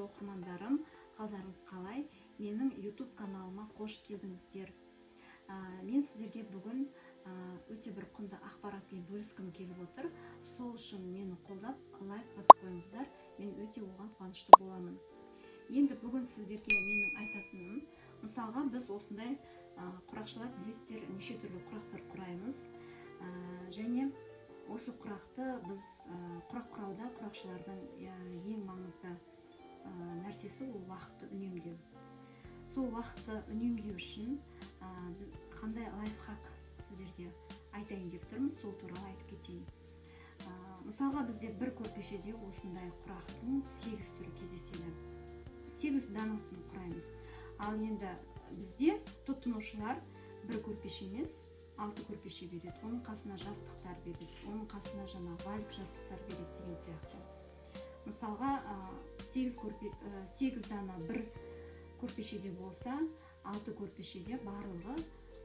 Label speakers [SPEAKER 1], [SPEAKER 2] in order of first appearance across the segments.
[SPEAKER 1] құрметті оқырмандарым, қалдарыңыз қалай? Менің YouTube каналыма қош келдіңіздер. Мен сіздерге бүгін өте бір құнды ақпаратпен бөліскім келіп отыр. Сол үшін мені қолдап лайк басып қойыңыздар. Мен өте оған қуанышты боламын. Енді бүгін сіздерге менің айтатыным, мысалға біз осындай құрақшылар білесіздер, неше түрлі құрақтар құраймыз. Және осы құрақты біз құрақ құрауда құрақшылардың ең маңызды нәрсесі ол уақытты үнемдеу. Сол уақытты үнемдеу үшін қандай лайфхак сіздерге айтайын деп тұрмын, сол туралы айтып кетейін. Мысалға бізде бір көрпешеде осындай құрақтың 8 түрі кездеседі. 8 данасын құраймыз. Ал енді бізде тұтынушылар бір көрпеше емес, 6 көрпеше береді. Оның қасына жастықтар береді. Оның қасына жаңа вальк жастықтар береді деген сияқты. Мысалға 8 дана бір көрпешеде болса, 6 көрпешеде барлығы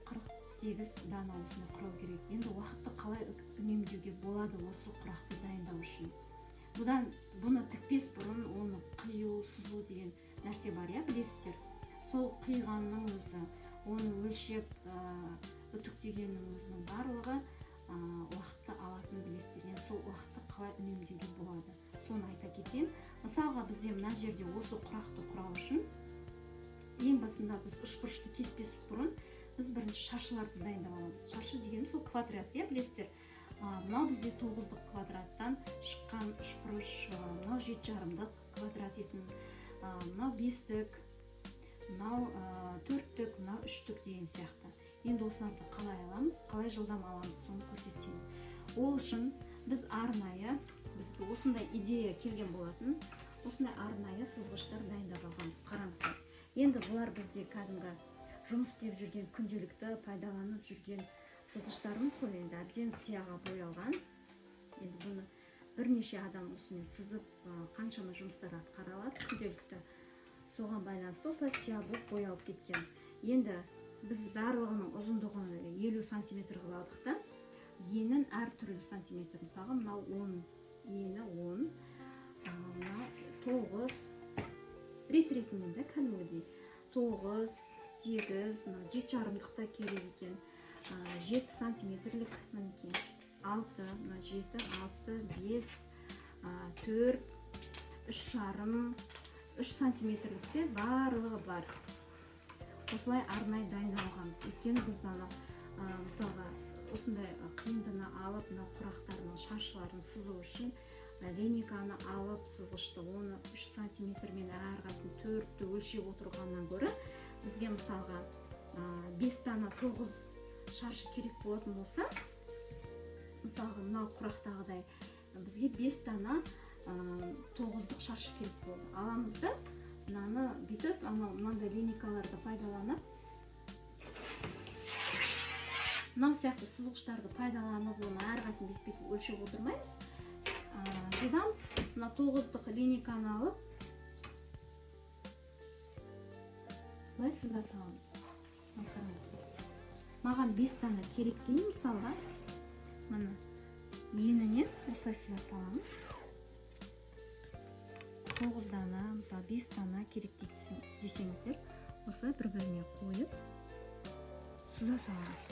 [SPEAKER 1] 48 дана осыны құрау керек. Енді уақытты қалай үнемдеуге болады осы құрақты дайындау үшін? Бұны тікпес бұрын оны қию, сызу деген нәрсе бар, білесіздер. Сол қиғанның өзі, оны өлшеп үтіктегеннің өзінің барлығы уақытты алатын білесіздер. Енді сол уақытты қалай үнемдеуге болады? Соны айта кетейін. Мысалға бізде мына жерде осы құрақты құрау үшін ең басында біз үшбұрышты кеспес бұрын біз бірінші шаршыларды дайындап аламыз. Шаршы дегеніміз сол квадрат, білесіздер. Мынау бізде 9-дық квадраттан шыққан үшбұрыш, мынау 7,5-дық квадрат етін, мынау 5-дік, мынау 4-дік, мынау 3-дік деген сияқты. Енді осыларды қалай аламыз, қалай жылдам аламыз, соны көрсетейін. Ол үшін біз арнайы, бізге осындай идея келген болатын, осындай арнайы сызғыштар дайындап алғанбыз. Қараңыздар. Енді бұлар бізде кәдімгі жұмыс істеп жүрген, күнделікті пайдаланып жүрген сызғыштарымыз ғой, енді әбден сияға боялған. Енді бұны бірнеше адам осымен сызып, қаншама жұмыстар атқарылады күнделікті. Соған байланысты осылай сия болып боялып кеткен. Енді біз барлығының ұзындығын 50 сантиметр қылып алдық та, енін әр түрлі сантиметр. Мысалға мынау 10, ені 10, мынау 9, рет-ретімен де кәдімгідей 9, 8, 7,5-дықта керек екен, 7 сантиметрлік мінекей, 6, 7, 6, 5, 4, 3,5, 3 сантиметрлікте барлығы бар. Осылай арнай дайындап алғанбыз. Өйткені біз мысалға осындай қиындыны алып, құрақтарының шаршыларын сызу үшін линейканы алып, сызғышты оны 3 сантиметрмен әрқасын 4-ті өлшеп отырғаннан гөрі, бізге мысалға 5 дана 9 шаршы керек болатын болса, мысалға мынау құрақтағыдай бізге 5 дана 9-дық шаршы керек болды. Аламыз да, мынаны бүйтіп, мынандай линейкаларды пайдаланып, мынау сияқты сызғыштарды пайдаланып, оны әрқасын бет-бет өлшеп отырмаймыз. Бұдан мына 9-дық линейканы алып, былай сыза саламыз. Маған 5 дана керек дейін, мысалға, мына енінен осылай сыза саламыз. 9 дана, мысалы 5 дана керек десеңіздер, осылай бір-біріне қойып, сыза саламыз.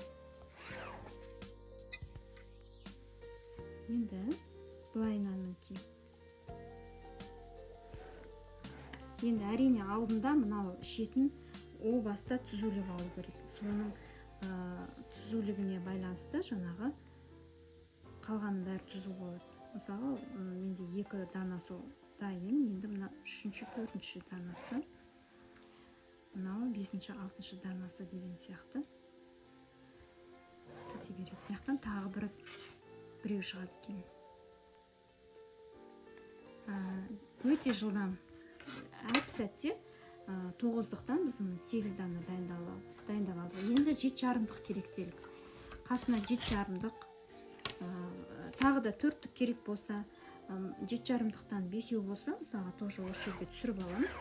[SPEAKER 1] Енді былайынан ки. Енді әрине алдында мынау шетін о баста түзулік алу керек. Соның түзулігіне байланысты жаңағы қалғанын бәрі түзу болады. Мысалы, менде 2 данасы дайын, енді мына 3-ші, 4-ші данасы, мынау 5-ші, 6-ші данасы деген сияқты. Кете береді. Яқтан тағы біреу шығады екен. Өте жылдам әп сәтте 9-дықтан біз 8 дана дайындап алдық. Енді 7,5-дық керектелік. Қасына 7,5-дық, тағы да 4-дік керек болса, 7,5-дықтан 5 болса, мысалға тоже осы жерге түсіріп аламыз.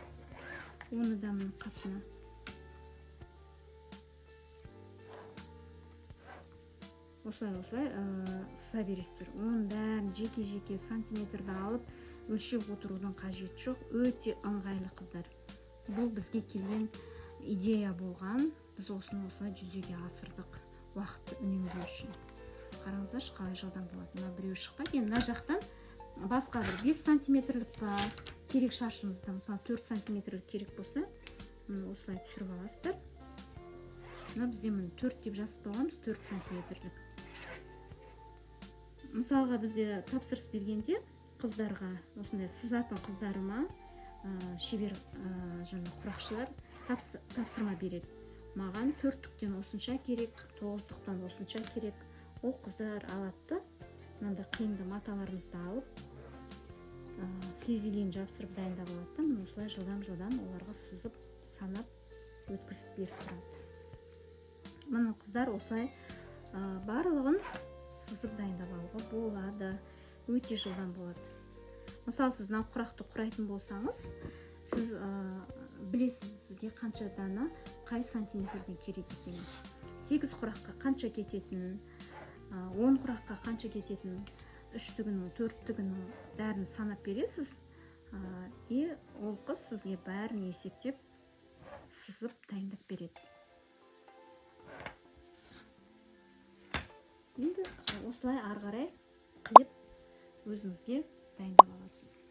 [SPEAKER 1] Оны да қасына. Осылай сыза бересіздер. Оның бәрін жеке-жеке сантиметрді алып, өлшеп отырудың қажеті жоқ, өте ыңғайлы қыздар. Бұл бізге келген идея болған, біз осыны осылай жүзеге асырдық уақытты үнемдеу үшін. Қараңыздаршы қалай жылдам болады. Мына біреу шықпайды. Енді мына жақтан басқа бір 5 сантиметрлік керек шашымызда, мысалы 4 сантиметрлік керек болса, осылай түсіріп аласыздар. Мына бізде 4 деп жазып қойғанбыз, 4 сантиметрлік. Мысалға бізде тапсырыс бергенде қыздарға, осындай сызатын қыздарыма шебер құрақшылар тапсырма береді. Маған 4-түктен осынша керек, 9-түктен осынша керек. Ол қыздар алады, мынандай қиынды маталарымызды алып, флизелин жабыстырып дайындап алады. Осылай жылдам оларға сызып, санап, өткізіп беріп тұрады. Мына қыздар осылай барлығын сызып дайындап алуға болады. Өте жылдам болады. Мысалы, сіз мына құрақты құрайтын болсаңыз, сіз білесіз, сізге қанша дана, қай сантиметрден керек екенін. 8 құраққа қанша кететінін, 10 құраққа қанша кететінін, 3-түгінің, 4-түгінің бәрін санап бересіз. И ол қыз сізге бәрін есептеп, сызып дайындап береді. Енді осылай ары қарай қиып өзіңізге дайындап аласыз.